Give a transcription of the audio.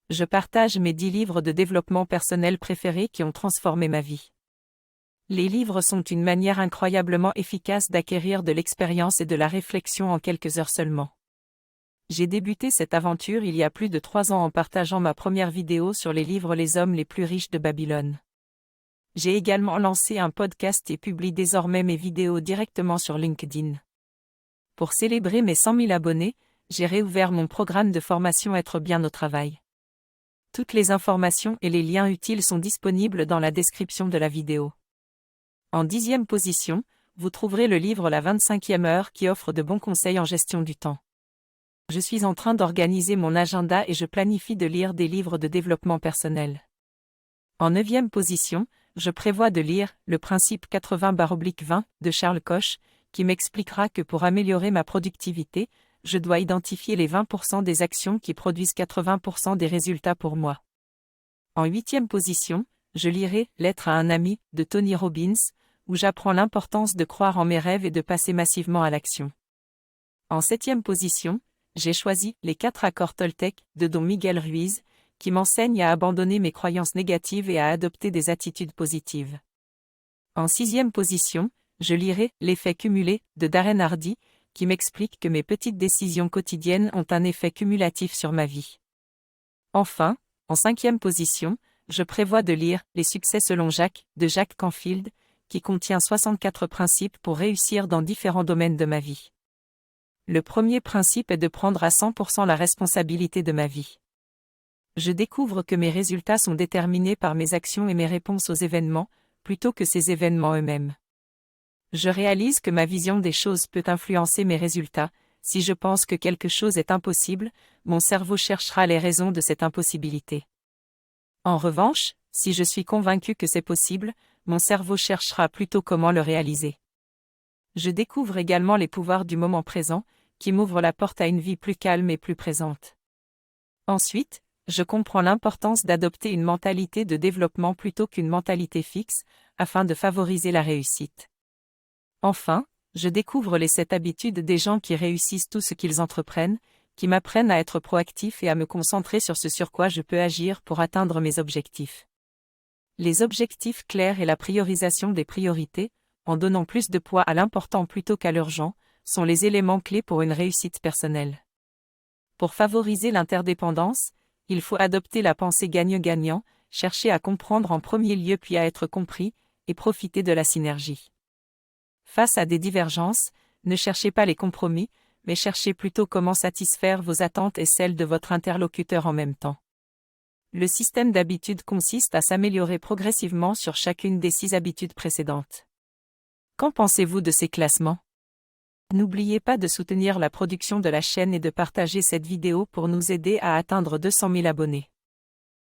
Je partage mes 10 livres de développement personnel préférés qui ont transformé ma vie. Les livres sont une manière incroyablement efficace d'acquérir de l'expérience et de la réflexion en quelques heures seulement. J'ai débuté cette aventure il y a plus de 3 ans en partageant ma première vidéo sur les livres Les hommes les plus riches de Babylone. J'ai également lancé un podcast et publie désormais mes vidéos directement sur LinkedIn. Pour célébrer mes 100 000 abonnés, j'ai réouvert mon programme de formation Être bien au travail. Toutes les informations et les liens utiles sont disponibles dans la description de la vidéo. En 10e position, vous trouverez le livre La 25e heure qui offre de bons conseils en gestion du temps. Je suis en train d'organiser mon agenda et je planifie de lire des livres de développement personnel. En 9e position, je prévois de lire Le principe 80/20 de Charles Koch, qui m'expliquera que pour améliorer ma productivité, je dois identifier les 20% des actions qui produisent 80% des résultats pour moi. En 8e position, je lirai Lettre à un ami de Tony Robbins, où j'apprends l'importance de croire en mes rêves et de passer massivement à l'action. En 7e position, j'ai choisi Les 4 accords Toltec de Don Miguel Ruiz, qui m'enseigne à abandonner mes croyances négatives et à adopter des attitudes positives. En 6e position, je lirai L'effet cumulé de Darren Hardy, qui m'explique que mes petites décisions quotidiennes ont un effet cumulatif sur ma vie. Enfin, en 5e position, je prévois de lire Les succès selon Jacques de Jack Canfield, qui contient 64 principes pour réussir dans différents domaines de ma vie. Le premier principe est de prendre à 100% la responsabilité de ma vie. Je découvre que mes résultats sont déterminés par mes actions et mes réponses aux événements, plutôt que ces événements eux-mêmes. Je réalise que ma vision des choses peut influencer mes résultats. Si je pense que quelque chose est impossible, mon cerveau cherchera les raisons de cette impossibilité. En revanche, si je suis convaincu que c'est possible, mon cerveau cherchera plutôt comment le réaliser. Je découvre également les pouvoirs du moment présent, qui m'ouvrent la porte à une vie plus calme et plus présente. Ensuite, je comprends l'importance d'adopter une mentalité de développement plutôt qu'une mentalité fixe, afin de favoriser la réussite. Enfin, je découvre les 7 habitudes des gens qui réussissent tout ce qu'ils entreprennent, qui m'apprennent à être proactif et à me concentrer sur ce sur quoi je peux agir pour atteindre mes objectifs. Les objectifs clairs et la priorisation des priorités, en donnant plus de poids à l'important plutôt qu'à l'urgent, sont les éléments clés pour une réussite personnelle. Pour favoriser l'interdépendance, il faut adopter la pensée gagnant-gagnant, chercher à comprendre en premier lieu puis à être compris, et profiter de la synergie. Face à des divergences, ne cherchez pas les compromis, mais cherchez plutôt comment satisfaire vos attentes et celles de votre interlocuteur en même temps. Le système d'habitudes consiste à s'améliorer progressivement sur chacune des 6 habitudes précédentes. Qu'en pensez-vous de ces classements? N'oubliez pas de soutenir la production de la chaîne et de partager cette vidéo pour nous aider à atteindre 200 000 abonnés.